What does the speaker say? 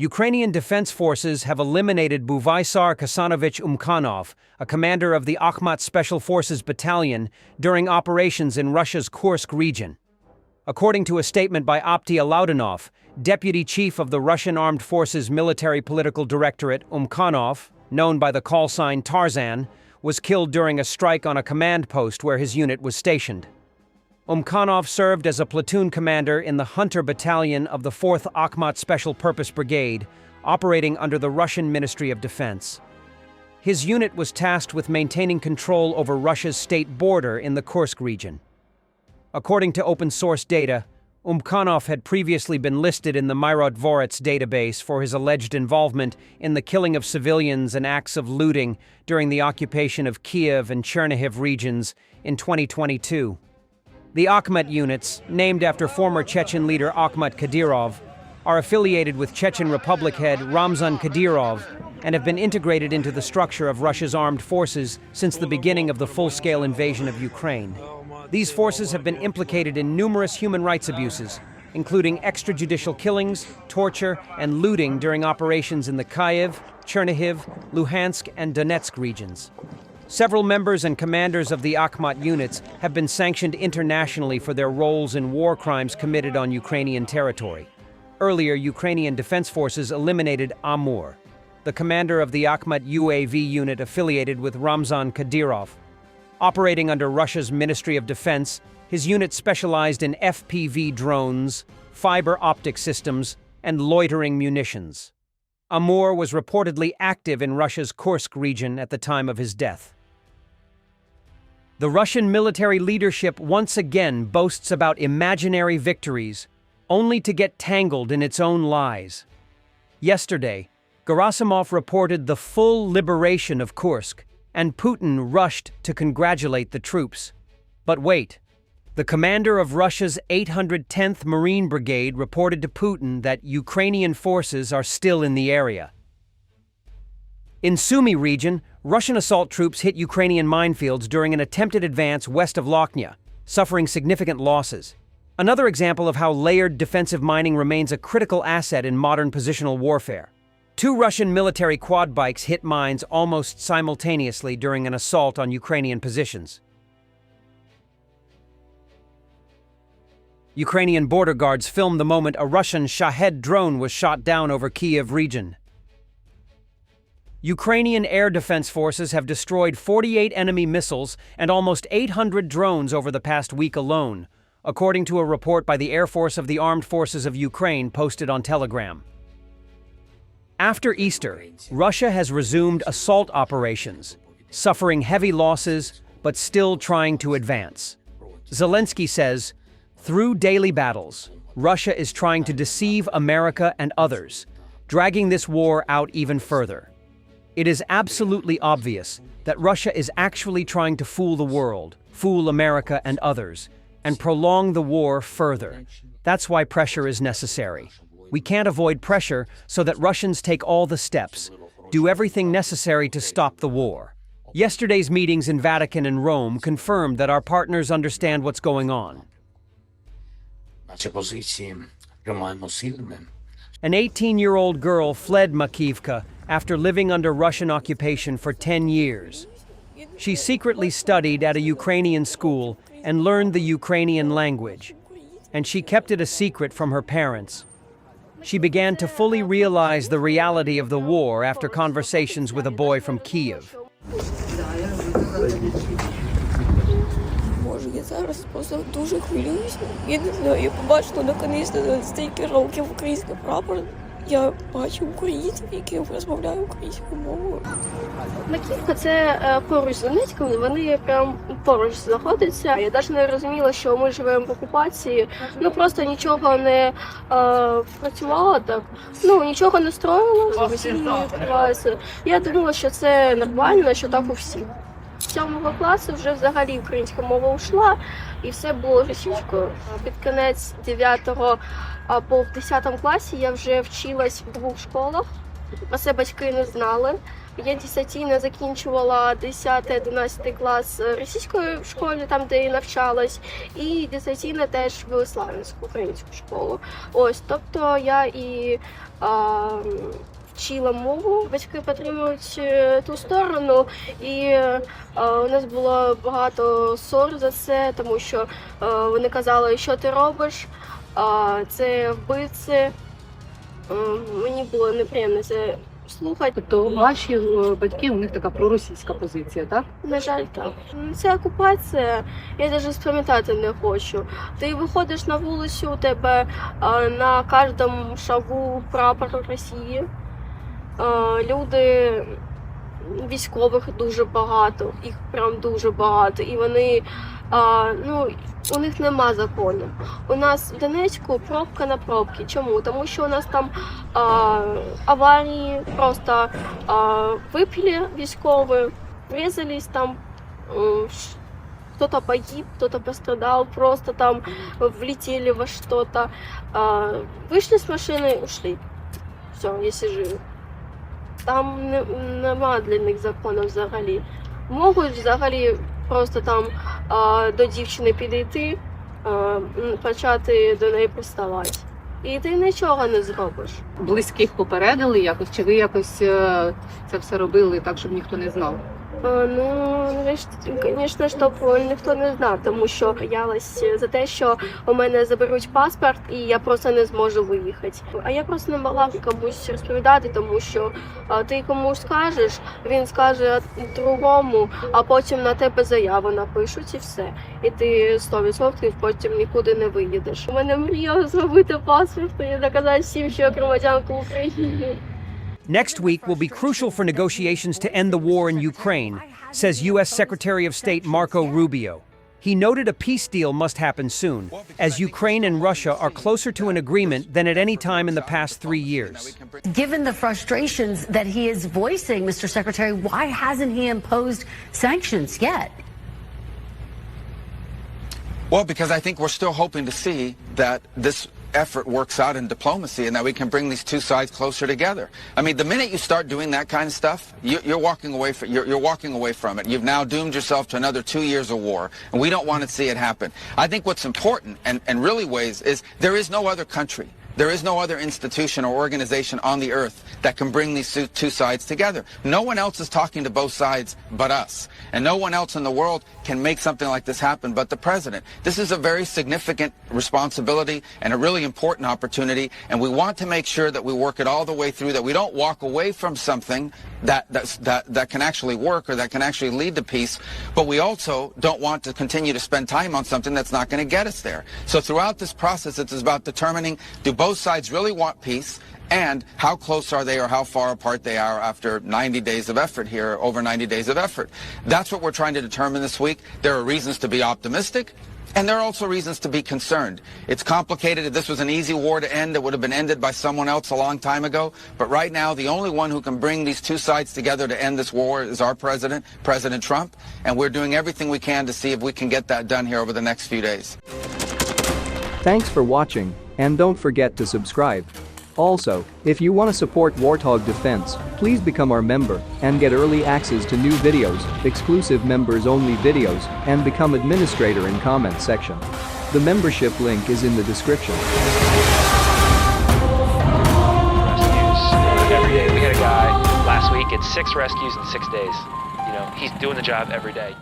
Ukrainian Defense Forces have eliminated Buvaisar Kasanovich Umkhanov, a commander of the Akhmat Special Forces Battalion, during operations in Russia's Kursk region. According to a statement by Opti Alaudanov, deputy chief of the Russian Armed Forces Military Political Directorate, Umkhanov, known by the call sign Tarzan, was killed during a strike on a command post where his unit was stationed. Umkhanov served as a platoon commander in the Hunter Battalion of the 4th Akhmat Special Purpose Brigade, operating under the Russian Ministry of Defense. His unit was tasked with maintaining control over Russia's state border in the Kursk region. According to open-source data, Umkhanov had previously been listed in the Mirotvorets database for his alleged involvement in the killing of civilians and acts of looting during the occupation of Kiev and Chernihiv regions in 2022. The Akhmat units, named after former Chechen leader Akhmat Kadyrov, are affiliated with Chechen Republic head Ramzan Kadyrov and have been integrated into the structure of Russia's armed forces since the beginning of the full-scale invasion of Ukraine. These forces have been implicated in numerous human rights abuses, including extrajudicial killings, torture, and looting during operations in the Kiev, Chernihiv, Luhansk, and Donetsk regions. Several members and commanders of the Akhmat units have been sanctioned internationally for their roles in war crimes committed on Ukrainian territory. Earlier, Ukrainian Defense Forces eliminated Amur, the commander of the Akhmat UAV unit affiliated with Ramzan Kadyrov. Operating under Russia's Ministry of Defense, his unit specialized in FPV drones, fiber optic systems, and loitering munitions. Amur was reportedly active in Russia's Kursk region at the time of his death. The Russian military leadership once again boasts about imaginary victories, only to get tangled in its own lies. Yesterday, Gerasimov reported the full liberation of Kursk, and Putin rushed to congratulate the troops. But wait, the commander of Russia's 810th Marine Brigade reported to Putin that Ukrainian forces are still in the area. In Sumy region, Russian assault troops hit Ukrainian minefields during an attempted advance west of Lochnia, suffering significant losses. Another example of how layered defensive mining remains a critical asset in modern positional warfare. 2 Russian military quad bikes hit mines almost simultaneously during an assault on Ukrainian positions. Ukrainian border guards filmed the moment a Russian Shahed drone was shot down over Kiev region. Ukrainian air defense forces have destroyed 48 enemy missiles and almost 800 drones over the past week alone, according to a report by the Air Force of the Armed Forces of Ukraine posted on Telegram. After Easter, Russia has resumed assault operations, suffering heavy losses but still trying to advance. Zelensky says, through daily battles, Russia is trying to deceive America and others, dragging this war out even further. It is absolutely obvious that Russia is actually trying to fool the world, fool America and others, and prolong the war further. That's why pressure is necessary. We can't avoid pressure, so that Russians take all the steps, do everything necessary to stop the war. Yesterday's meetings in Vatican and Rome confirmed that our partners understand what's going on. An 18-year-old girl fled Makivka after living under Russian occupation for 10 years. She secretly studied at a Ukrainian school and learned the Ukrainian language, and she kept it a secret from her parents. She began to fully realize the reality of the war after conversations with a boy from Kiev. Я зараз просто дуже хвилююся. Я не знаю, я побачила наконець стільки років український прапор. Я бачу українців, які розмовляють українською мовою. Маківка – це поруч з Донецьком, вони прям поруч знаходяться. Я навіть не розуміла, що ми живемо в окупації. Просто нічого не працювало так. Нічого не строїло, відбувається. Я думала, що це нормально, що так у всіх. З 7 класу вже взагалі українська мова ушла, і все було російською. Під кінець 9-го або в 10 класі я вже вчилась в 2 школах. Про це батьки не знали. Я дистанційно закінчувала 10-11 клас російської школи, там де я навчалась, і дистанційно теж в Славянську українську школу. Ось, тобто я і вчила мову, батьки підтримують ту сторону, і у нас було багато ссор за це, тому що вони казали, що ти робиш, це вбивці. Мені було неприємно це слухати. Тобто ваші батьки, у них така проросійська позиція, так? На жаль, так. Ця окупація, я навіть спам'ятати не хочу. Ти виходиш на вулицю, у тебе на кожному шагу прапор Росії. Люди, військових дуже багато, їх прям дуже багато. І вони, у них нема закону. У нас в Донецьку пробка на пробці. Чому? Тому що у нас там аварії, просто випили військові, врезались там, кто-то погиб, кто-то пострадал, просто там влетели во что-то. Вышли с машины, ушли. Все, если живы. Там нема для них закону взагалі. Можуть взагалі просто там до дівчини підійти, почати до неї приставати. І ти нічого не зробиш. Близьких попередили якось, чи ви якось це все робили так, щоб ніхто не знав? Звісно, щоб ніхто не знав, тому що боялась за те, що у мене заберуть паспорт і я просто не зможу виїхати. А я просто не могла комусь розповідати, тому що ти комусь скажеш, він скаже другому, а потім на тебе заяву напишуть і все. І ти 100% потім нікуди не виїдеш. У мене мрія зробити паспорт і доказати всім, що я громадянка України. Next week will be crucial for negotiations to end the war in Ukraine, says U.S. Secretary of State Marco Rubio. He noted a peace deal must happen soon, as Ukraine and Russia are closer to an agreement than at any time in the past 3 years. Given the frustrations that he is voicing, Mr. Secretary, why hasn't he imposed sanctions yet? Well, because I think we're still hoping to see that this effort works out in diplomacy and that we can bring these two sides closer together. I mean, the minute you start doing that kind of stuff, you're walking away from it. You've now doomed yourself to another 2 years of war, and we don't want to see it happen. I think what's important and really weighs is there is no other country. There is no other institution or organization on the earth that can bring these two sides together. No one else is talking to both sides but us. And no one else in the world can make something like this happen but the president. This is a very significant responsibility and a really important opportunity, and we want to make sure that we work it all the way through, that we don't walk away from something that can actually work or that can actually lead to peace, but we also don't want to continue to spend time on something that's not going to get us there. So throughout this process, it's about determining, do both sides really want peace, and how close are they or how far apart they are after 90 days of effort here, over 90 days of effort. That's what we're trying to determine this week. There are reasons to be optimistic, and there are also reasons to be concerned. It's complicated. If this was an easy war to end, it would have been ended by someone else a long time ago. But right now, the only one who can bring these two sides together to end this war is our president, President Trump, and we're doing everything we can to see if we can get that done here over the next few days. Thanks for watching, and don't forget to subscribe. Also, if you want to support Warthog Defense, please become our member and get early access to new videos, exclusive members-only videos, and become administrator in comment section. The membership link is in the description. Rescues every day. We had a guy last week, it's 6 rescues in 6 days. You know, he's doing the job every day.